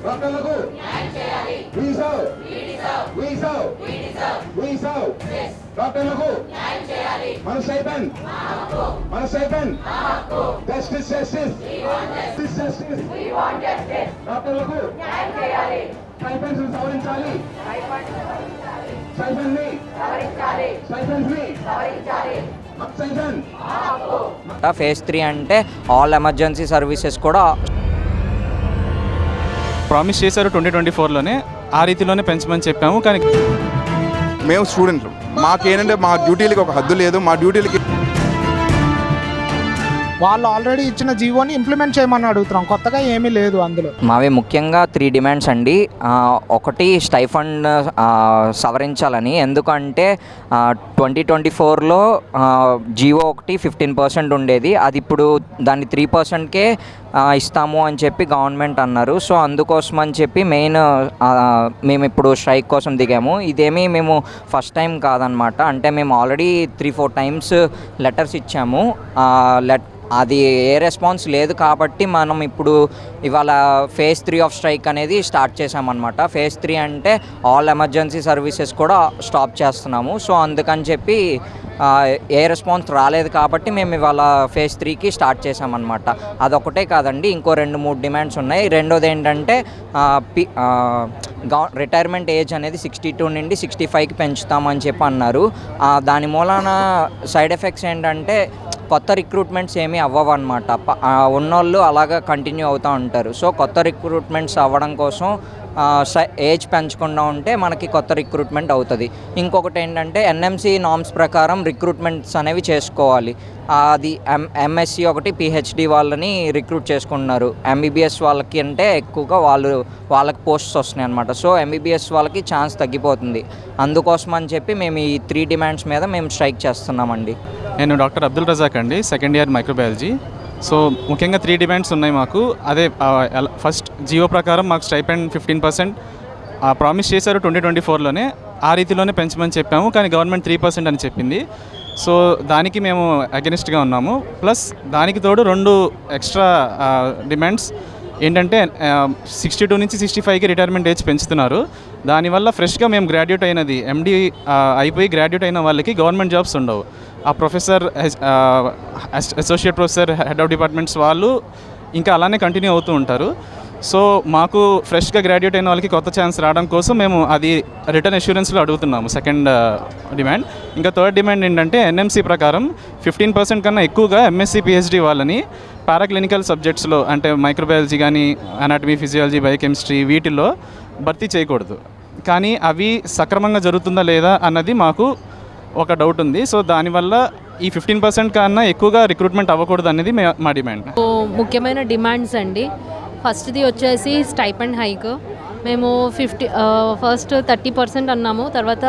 డాక్టర్లకు డాక్టర్లకు మన స్టైపెండ్ జస్టిస్ డాక్టర్లకు స్టైపెండ్స్ సవరించాలి. ఫేజ్ 3 అంటే ఆల్ ఎమర్జెన్సీ సర్వీసెస్ కూడా ప్రామిస్ చేశారు 2024లోనే, ఆ రీతిలోనే పెంచమని చెప్పాము. కానీ మేము స్టూడెంట్లు, మాకేంటంటే మా డ్యూటీలకి ఒక హద్దు లేదు. మా డ్యూటీలకి వాళ్ళు ఆల్రెడీ ఇచ్చిన జీవోని ఇంప్లిమెంట్ చేయమని అడుగుతున్నాం, కొత్తగా ఏమీ లేదు అందులో. మావి ముఖ్యంగా 3 డిమాండ్స్ అండి. ఒకటి స్టైఫండ్ సవరించాలని, ఎందుకంటే 2024లో జీవో ఒకటి 15% ఉండేది, అది ఇప్పుడు దాన్ని 3%కే ఇస్తాము అని చెప్పి గవర్నమెంట్ అన్నారు. సో అందుకోసం అని చెప్పి మేము ఇప్పుడు స్ట్రైక్ కోసం దిగాము. ఇదేమీ మేము ఫస్ట్ టైం కాదనమాట, అంటే మేము ఆల్రెడీ 3-4 టైమ్స్ లెటర్స్ ఇచ్చాము. అది ఏ రెస్పాన్స్ లేదు కాబట్టి మనం ఇప్పుడు ఇవాళ ఫేజ్ 3 ఆఫ్ స్ట్రైక్ అనేది స్టార్ట్ చేసామన్నమాట. ఫేజ్ 3 అంటే ఆల్ ఎమర్జెన్సీ సర్వీసెస్ కూడా స్టాప్ చేస్తున్నాము. సో అందుకని చెప్పి ఏ రెస్పాన్స్ రాలేదు కాబట్టి మేము ఇవాళ ఫేజ్ 3కి స్టార్ట్ చేసామన్నమాట. అదొకటే కాదండి, ఇంకో 2-3 డిమాండ్స్ ఉన్నాయి. రెండోది ఏంటంటే రిటైర్మెంట్ ఏజ్ అనేది 62 నుండి 65కి పెంచుతామని చెప్పి అన్నారు. దాని మూలాన సైడ్ ఎఫెక్ట్స్ ఏంటంటే కొత్త రిక్రూట్మెంట్స్ ఏమీ అవ్వవన్నమాట. ఉన్నోళ్ళు అలాగా కంటిన్యూ అవుతూ ఉంటారు. సో కొత్త రిక్రూట్మెంట్స్ అవ్వడం కోసం ఏజ్ పెంచకుండా ఉంటే మనకి కొత్త రిక్రూట్మెంట్ అవుతుంది. ఇంకొకటి ఏంటంటే ఎన్ఎంసీ నామ్స్ ప్రకారం రిక్రూట్మెంట్స్ అనేవి చేసుకోవాలి. అది ఎంఎస్సి ఒకటి పిహెచ్డి వాళ్ళని రిక్రూట్ చేసుకుంటున్నారు. ఎంబీబీఎస్ వాళ్ళకి అంటే ఎక్కువగా వాళ్ళకి పోస్ట్స్ వస్తున్నాయి అనమాట. సో ఎంబీబీఎస్ వాళ్ళకి ఛాన్స్ తగ్గిపోతుంది. అందుకోసం అని చెప్పి మేము ఈ 3 డిమాండ్స్ మీద మేము స్ట్రైక్ చేస్తున్నామండి. నేను డాక్టర్ అబ్దుల్ రజాక్ అండి, సెకండ్ ఇయర్ మైక్రోబయాలజీ. సో ముఖ్యంగా 3 డిమాండ్స్ ఉన్నాయి మాకు. అదే ఫస్ట్ జియో ప్రకారం మాకు స్టైపెండ్ 15% ప్రామిస్ చేశారు 2024లోనే, ఆ రీతిలోనే పెంచమని చెప్పాము. కానీ గవర్నమెంట్ 3% అని చెప్పింది. సో దానికి మేము అగెనిస్ట్గా ఉన్నాము. ప్లస్ దానికి తోడు 2 ఎక్స్ట్రా డిమాండ్స్ ఏంటంటే 62 నుంచి 65కి రిటైర్మెంట్ ఏజ్ పెంచుతున్నారు. దానివల్ల ఫ్రెష్గా మేము గ్రాడ్యుయేట్ అయినది ఎండి అయిపోయి గ్రాడ్యుయేట్ అయిన వాళ్ళకి గవర్నమెంట్ జాబ్స్ ఉండవు. ఆ professor, associate professor, head of departments వాళ్ళు ఇంకా అలానే కంటిన్యూ అవుతూ ఉంటారు. సో మాకు ఫ్రెష్గా గ్రాడ్యుయేట్ అయిన వాళ్ళకి కొత్త ఛాన్స్ రావడం కోసం మేము అది రిటర్న్ అష్యూరెన్స్లో అడుగుతున్నాము, సెకండ్ డిమాండ్. ఇంకా థర్డ్ డిమాండ్ ఏంటంటే ఎన్ఎంసీ ప్రకారం 15% కన్నా ఎక్కువగా ఎంఎస్సీ పిహెచ్డి వాళ్ళని పారాక్లినికల్ సబ్జెక్ట్స్లో, అంటే మైక్రోబయాలజీ కానీ అనాటమీ, ఫిజియాలజీ, బయోకెమిస్ట్రీ వీటిల్లో భర్తీ చేయకూడదు. కానీ అవి సక్రమంగా జరుగుతుందా లేదా అన్నది మాకు ఒక డౌట్ ఉంది. సో దానివల్ల ఈ 15% కన్నా ఎక్కువగా రిక్రూట్మెంట్ అవ్వకూడదు అనేది మా డిమాండ్. ముఖ్యమైన డిమాండ్స్ అండి. ఫస్ట్ది వచ్చేసి స్టైపెండ్ హైక్. మేము ఫస్ట్ 30% అన్నాము, తర్వాత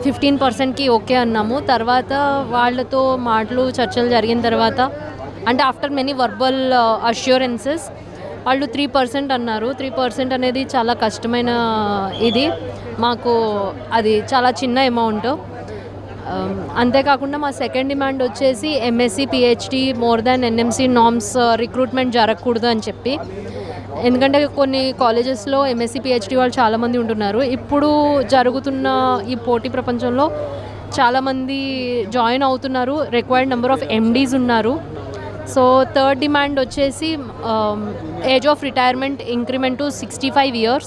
15%కి ఓకే అన్నాము. తర్వాత వాళ్ళతో చర్చలు జరిగిన తర్వాత, అంటే ఆఫ్టర్ మెనీ వర్బల్ అష్యూరెన్సెస్ వాళ్ళు 3% అన్నారు. 3% అనేది చాలా కష్టమైన ఇది మాకు, అది చాలా చిన్న అమౌంట్. అంతేకాకుండా మా సెకండ్ డిమాండ్ వచ్చేసి MSc PhD more than NMC norms recruitment జరగకూడదు అని చెప్పి. ఎందుకంటే కొన్ని కాలేజెస్లో ఎంఎస్సి పిహెచ్డి వాళ్ళు చాలామంది ఉంటున్నారు. ఇప్పుడు జరుగుతున్న ఈ పోటీ ప్రపంచంలో చాలామంది జాయిన్ అవుతున్నారు. రిక్వైర్డ్ నెంబర్ ఆఫ్ ఎండీస్ ఉన్నారు. సో థర్డ్ డిమాండ్ వచ్చేసి age of retirement increment to 65 years.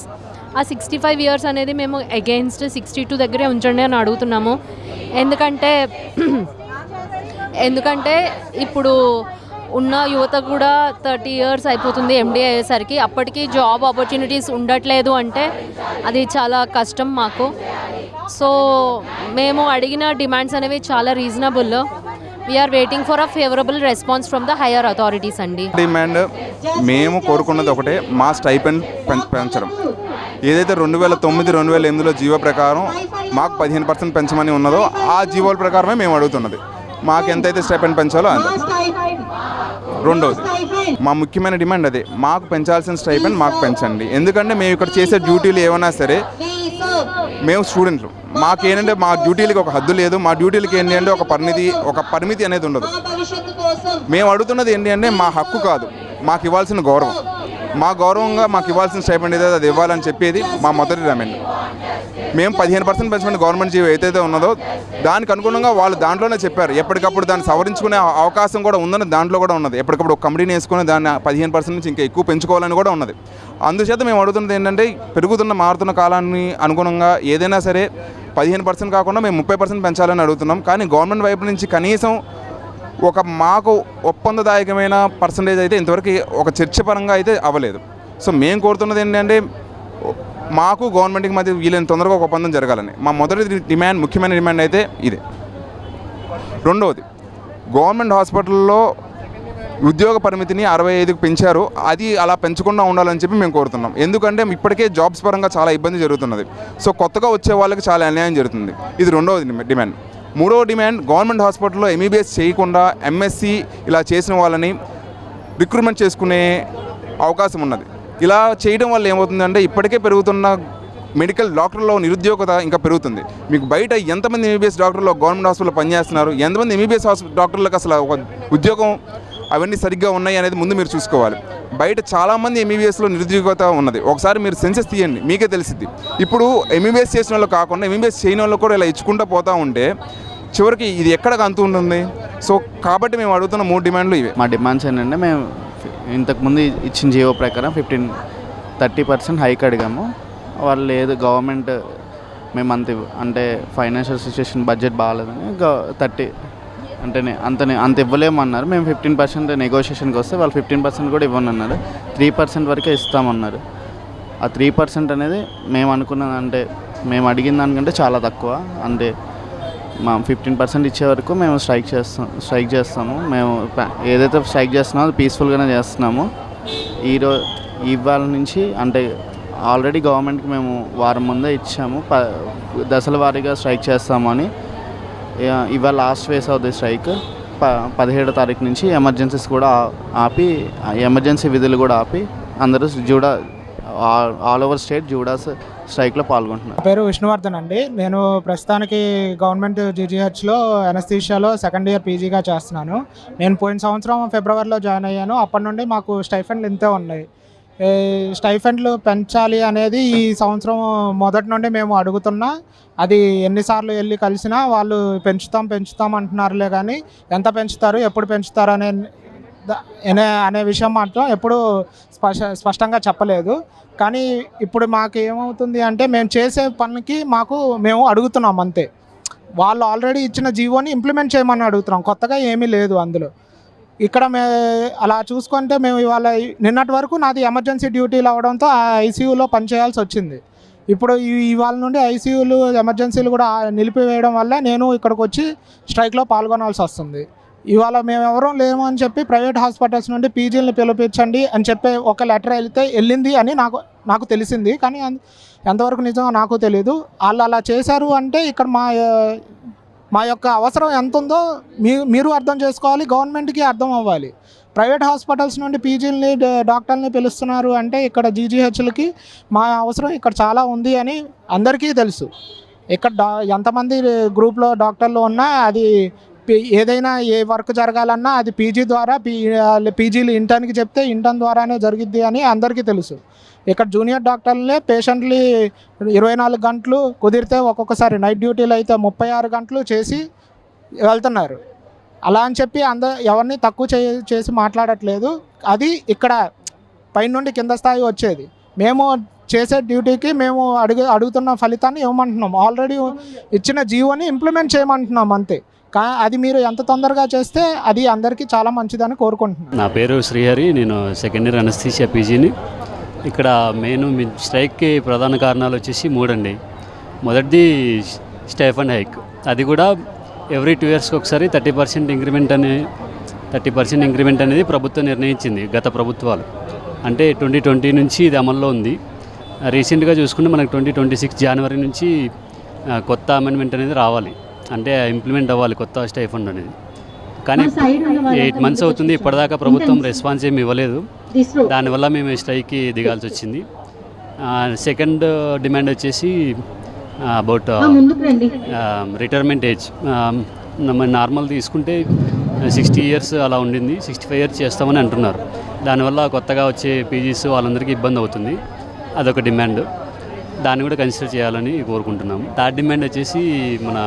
ఆ 65 years అనేది మేము అగెయిన్స్ట్ 62 దగ్గరే ఉంచండి అని అడుగుతున్నాము. ఎందుకంటే ఇప్పుడు ఉన్న యువత కూడా 30 years అయిపోతుంది ఎండి అయ్యేసరికి. అప్పటికి జాబ్ ఆపర్చునిటీస్ ఉండట్లేదు అంటే అది చాలా కష్టం మాకు. సో మేము అడిగిన డిమాండ్స్ అనేవి చాలా reasonable. We are waiting for a favourable response from the higher authorities అండి. డిమాండ్ మేము కోరుకున్నది ఒకటే, మా స్టైపెండ్ పెంచడం. ఏదైతే 2009-2008లో జీవో ప్రకారం మాకు 15% పెంచమని ఉన్నదో ఆ జీవోల ప్రకారమే మేము అడుగుతున్నది. మాకు ఎంతైతే స్టైపెండ్ పెంచాలో అంతే. రెండోది మా ముఖ్యమైన డిమాండ్ అదే, మాకు పెంచాల్సిన స్టైపెండ్ మాకు పెంచండి. ఎందుకంటే మేము ఇక్కడ చేసే డ్యూటీలు ఏమైనా సరే, మేము స్టూడెంట్లు, మాకేంటంటే మా డ్యూటీలకి ఒక హద్దు లేదు. మా డ్యూటీలకి ఏంటి అంటే ఒక పరిమితి అనేది ఉండదు. మేము అడుగుతున్నది ఏంటి అంటే మా హక్కు కాదు, మాకు ఇవ్వాల్సిన గౌరవం. మా గౌరవంగా మాకు ఇవ్వాల్సిన స్టైపెండ్ ఏదైతే అది ఇవ్వాలని చెప్పేది మా మొదటి డిమాండ్. మేము 15% పెంచమని గవర్నమెంట్ జీవో ఏదైతే ఉన్నదో దానికి అనుగుణంగా వాళ్ళు దాంట్లోనే చెప్పారు. ఎప్పటికప్పుడు దాన్ని సవరించుకునే అవకాశం కూడా ఉందని దాంట్లో కూడా ఉన్నది. ఎప్పటికప్పుడు ఒక కమిటీని వేసుకొని దాన్ని 15% నుంచి ఇంకా ఎక్కువ పెంచుకోవాలని కూడా ఉన్నది. అందుచేత మేము అడుగుతున్నది ఏంటంటే మారుతున్న కాలాన్ని అనుగుణంగా ఏదైనా సరే 15% కాకుండా మేము 30% పెంచాలని అడుగుతున్నాం. కానీ గవర్నమెంట్ వైపు నుంచి కనీసం ఒక మాకు ఒప్పందదాయకమైన పర్సంటేజ్ అయితే ఇంతవరకు ఒక చర్చపరంగా అయితే అవ్వలేదు. సో మేము కోరుతున్నది ఏంటంటే మాకు గవర్నమెంట్కి మధ్య వీలైన తొందరగా ఒక ఒప్పందం జరగాలని మా మొదటి డిమాండ్, ముఖ్యమైన డిమాండ్ అయితే ఇదే. రెండవది, గవర్నమెంట్ హాస్పిటల్లో ఉద్యోగ పరిమితిని 65కి పెంచారు. అది అలా పెంచకుండా ఉండాలని చెప్పి మేము కోరుతున్నాం. ఎందుకంటే ఇప్పటికే జాబ్స్ పరంగా చాలా ఇబ్బంది జరుగుతున్నది. సో కొత్తగా వచ్చే వాళ్ళకి చాలా అన్యాయం జరుగుతుంది. ఇది రెండవది డిమాండ్. మూడవ డిమాండ్, గవర్నమెంట్ హాస్పిటల్లో ఎంబీబీఎస్ చేయకుండా ఎంఎస్సి ఇలా చేసిన వాళ్ళని రిక్రూట్మెంట్ చేసుకునే అవకాశం ఉన్నది. ఇలా చేయడం వల్ల ఏమవుతుందంటే ఇప్పటికే పెరుగుతున్న మెడికల్ డాక్టర్లో నిరుద్యోగత ఇంకా పెరుగుతుంది. మీకు బయట ఎంతమంది ఎంబీబీఎస్ డాక్టర్లు గవర్నమెంట్ హాస్పిటల్లో పనిచేస్తున్నారు, ఎంతమంది ఎంబీబీఎస్ డాక్టర్లకు అసలు ఒక ఉద్యోగం అవన్నీ సరిగ్గా ఉన్నాయి అనేది ముందు మీరు చూసుకోవాలి. బయట చాలామంది ఎంబీబీఎస్లో నిరుద్యోగత ఉన్నది. ఒకసారి మీరు సెన్సెస్ తీయండి, మీకే తెలిసిద్ది. ఇప్పుడు ఎంబీబీఎస్ చేసిన వాళ్ళు కాకుండా ఎంబీబీఎస్ చేయని వాళ్ళు కూడా ఇలా ఇచ్చుకుంటూ పోతూ ఉంటే చివరికి ఇది ఎక్కడికి అంతు ఉంటుంది. సో కాబట్టి మేము అడుగుతున్న 3 డిమాండ్లు ఇవే. మా డిమాండ్స్ ఏంటంటే మేము ఇంతకుముందు ఇచ్చిన జీవో ప్రకారం 30% హైక్ అడిగాము. వాళ్ళు లేదు గవర్నమెంట్ మేము అంటే ఫైనాన్షియల్ సిచ్యువేషన్ బడ్జెట్ బాగాలేదని 30 అంత ఇవ్వలేమన్నారు. మేము 15% నెగోషియేషన్కి వస్తే వాళ్ళు 15% కూడా ఇవ్వనన్నారు. 3% వరకే ఇస్తామన్నారు. ఆ 3% అనేది మేము అనుకున్నది అంటే మేము అడిగిన దానికంటే చాలా తక్కువ. అంటే మా 15% ఇచ్చే వరకు మేము స్ట్రైక్ చేస్తాము. మేము ఏదైతే స్ట్రైక్ చేస్తున్నామో అది పీస్ఫుల్గానే చేస్తున్నాము. ఇవాళ నుంచి అంటే ఆల్రెడీ గవర్నమెంట్కి మేము వారం ముందే ఇచ్చాము, దశల వారీగా స్ట్రైక్ చేస్తాము అని. ఇవాళ లాస్ట్ ఫేస్ అవుతుంది స్ట్రైక్. 17వ తారీఖు నుంచి ఎమర్జెన్సీస్ కూడా ఆపి, ఎమర్జెన్సీ విధులు కూడా ఆపి అందరూ ఆల్ ఓవర్ స్టేట్ జూడాస్ స్ట్రైక్లో పాల్గొంటున్నారు. నా పేరు విష్ణువర్ధన్ అండి. నేను ప్రస్తుతానికి గవర్నమెంట్ జీజీహెచ్లో ఎనస్థీషియాలో సెకండ్ ఇయర్ పీజీగా చేస్తున్నాను. నేను పోయిన సంవత్సరం ఫిబ్రవరిలో జాయిన్ అయ్యాను. అప్పటి నుండి మాకు స్టైఫండ్లు ఇంతే ఉన్నాయి. స్టైఫండ్లు పెంచాలి అనేది ఈ సంవత్సరం మొదటి నుండి మేము అడుగుతున్నా. అది ఎన్నిసార్లు వెళ్ళి కలిసినా వాళ్ళు పెంచుతాం అంటున్నారులే, కానీ ఎంత పెంచుతారు, ఎప్పుడు పెంచుతారు అనే విషయం మాత్రం ఎప్పుడూ స్పష్టంగా చెప్పలేదు. కానీ ఇప్పుడు మాకు ఏమవుతుంది అంటే మేము చేసే పనికి మేము అడుగుతున్నాం అంతే. వాళ్ళు ఆల్రెడీ ఇచ్చిన జీవోని ఇంప్లిమెంట్ చేయమని అడుగుతున్నాం. కొత్తగా ఏమీ లేదు అందులో. ఇక్కడ అలా చూసుకుంటే మేము ఇవాళ నిన్నటి వరకు నాది ఎమర్జెన్సీ డ్యూటీలు అవడంతో ఆ ఐసీయూలో పనిచేయాల్సి వచ్చింది. ఇప్పుడు ఇవాళ నుండి ఐసీయూలు ఎమర్జెన్సీలు కూడా నిలిపివేయడం వల్ల నేను ఇక్కడికి వచ్చి స్ట్రైక్లో పాల్గొనాల్సి వస్తుంది. ఇవాళ మేము ఎవరూ లేము అని చెప్పి ప్రైవేట్ హాస్పిటల్స్ నుండి పీజీలను పిలిపించండి అని చెప్పి ఒక లెటర్ వెళ్ళింది అని నాకు తెలిసింది. కానీ ఎంతవరకు నిజమో నాకు తెలీదు. వాళ్ళు అలా చేశారు అంటే ఇక్కడ మా యొక్క అవసరం ఎంత ఉందో మీరు అర్థం చేసుకోవాలి, గవర్నమెంట్కి అర్థం అవ్వాలి. ప్రైవేట్ హాస్పిటల్స్ నుండి పీజీలని డాక్టర్ని పిలుస్తున్నారు అంటే ఇక్కడ జీజీహెచ్లకి మా అవసరం ఇక్కడ చాలా ఉంది అని అందరికీ తెలుసు. ఇక్కడ ఎంతమంది గ్రూప్లో డాక్టర్లు ఉన్నా అది ఏదైనా ఏ వర్క్ జరగాలన్నా అది పీజీ ద్వారా పీజీలు ఇంటర్న్కి చెప్తే ఇంటర్న్ ద్వారానే జరిగిద్ది అని అందరికీ తెలుసు. ఇక్కడ జూనియర్ డాక్టర్లనే పేషెంట్లు 24 గంటలు కుదిరితే ఒక్కొక్కసారి నైట్ డ్యూటీలు అయితే 36 గంటలు చేసి వెళ్తున్నారు. అలా అని చెప్పి ఎవరిని తక్కువ చేసి మాట్లాడట్లేదు. అది ఇక్కడ పైనుండి కింద స్థాయి వచ్చేది. మేము చేసే డ్యూటీకి మేము అడుగుతున్న ఫలితాన్ని ఇవ్వమంటున్నాం. ఆల్రెడీ ఇచ్చిన జీవోని ఇంప్లిమెంట్ చేయమంటున్నాం అంతే. అది మీరు ఎంత తొందరగా చేస్తే అది అందరికీ చాలా మంచిదని కోరుకుంటున్నాను. నా పేరు శ్రీహరి. నేను సెకండ్ ఇయర్ అనస్థీషియా పీజీని. ఇక్కడ మీ స్ట్రైక్కి ప్రధాన కారణాలు వచ్చేసి 3 అండి. మొదటిది స్టైఫండ్ హైక్. అది కూడా ఎవ్రీ 2 ఇయర్స్కి ఒకసారి 30% ఇంక్రిమెంట్ అనేది ప్రభుత్వం నిర్ణయించింది, గత ప్రభుత్వాలు. అంటే 2020 నుంచి ఇది అమల్లో ఉంది. రీసెంట్గా చూసుకుంటే మనకు 2026 జనవరి నుంచి కొత్త అమెండ్మెంట్ అనేది రావాలి, అంటే ఇంప్లిమెంట్ అవ్వాలి కొత్త స్టైఫండ్ అనేది. కానీ 8 మంత్స్ అవుతుంది, ఇప్పటిదాకా ప్రభుత్వం రెస్పాన్స్ ఏమి ఇవ్వలేదు. దానివల్ల మేము స్ట్రైక్కి దిగాల్సి వచ్చింది. సెకండ్ డిమాండ్ వచ్చేసి అబౌట్ రిటైర్మెంట్ ఏజ్. నార్మల్ తీసుకుంటే 60 ఇయర్స్ అలా ఉండింది, 65 ఇయర్స్ చేస్తామని అంటున్నారు. దానివల్ల కొత్తగా వచ్చే పీజీస్ వాళ్ళందరికీ ఇబ్బంది అవుతుంది. అదొక డిమాండ్, దాన్ని కూడా కన్సిడర్ చేయాలని కోరుకుంటున్నాము. థర్డ్ డిమాండ్ వచ్చేసి మన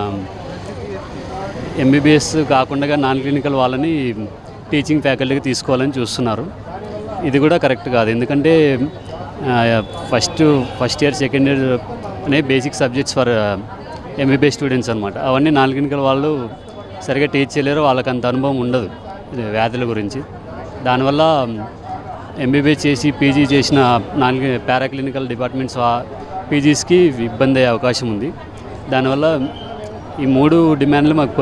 ఎంబీబీఎస్ కాకుండా నాన్ క్లినికల్ వాళ్ళని టీచింగ్ ఫ్యాకల్టీకి తీసుకోవాలని చూస్తున్నారు. ఇది కూడా కరెక్ట్ కాదు, ఎందుకంటే ఫస్ట్ ఇయర్ సెకండ్ ఇయర్ అనే basic subjects for MBBS students అనమాట. అవన్నీ నాన్ క్లినికల్ వాళ్ళు సరిగా టీచ్ చేయలేరు, వాళ్ళకి అంత అనుభవం ఉండదు వ్యాధుల గురించి. దానివల్ల ఎంబీబీఎస్ చేసి పీజీ చేసిన పారాక్లినికల్ డిపార్ట్మెంట్స్ పీజీస్కి ఇబ్బంది అయ్యే అవకాశం ఉంది. దానివల్ల ఈ 3 డిమాండ్లు మాకు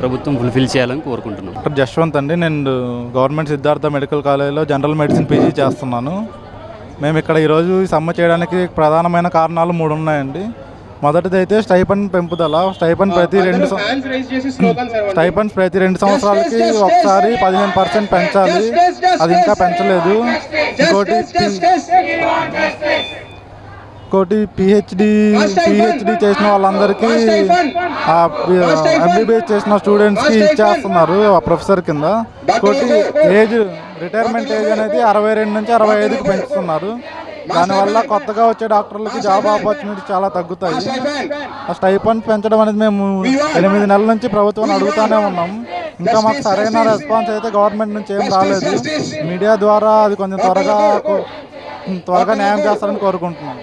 ప్రభుత్వం ఫుల్ఫిల్ చేయాలని కోరుకుంటున్నాం. డాక్టర్ జశ్వంత్ అండి, నేను గవర్నమెంట్ సిద్ధార్థ మెడికల్ కాలేజ్లో జనరల్ మెడిసిన్ పీజీ చేస్తున్నాను. మేము ఇక్కడ ఈరోజు ఈ సమ్మె చేయడానికి ప్రధానమైన కారణాలు 3 ఉన్నాయండి. మొదటిది అయితే స్టైపెండ్ పెంపుదల. స్టైపెండ్ ప్రతి 2 సంవత్సరాలకి ఒకసారి 15% పెంచాలి, అది ఇంకా పెంచలేదు. ఇంకోటి పిహెచ్డి చేసిన వాళ్ళందరికీ ఎంబీబీఎస్ చేసిన స్టూడెంట్స్కి ఇచ్చేస్తున్నారు ఆ ప్రొఫెసర్ కింద. ఇంకోటి రిటైర్మెంట్ ఏజ్ అనేది 62 నుంచి 65కి పెంచుతున్నారు. దానివల్ల కొత్తగా వచ్చే డాక్టర్లకి జాబ్ ఆపర్చునిటీ చాలా తగ్గుతాయి. ఆ స్టైపెండ్ పెంచడం అనేది మేము 8 నెలల నుంచి ప్రభుత్వాన్ని అడుగుతూనే ఉన్నాం. ఇంకా మాకు సరైన రెస్పాన్స్ అయితే గవర్నమెంట్ నుంచి ఏం రాలేదు. మీడియా ద్వారా అది కొంచెం త్వరగా న్యాయం చేస్తారని కోరుకుంటున్నాం.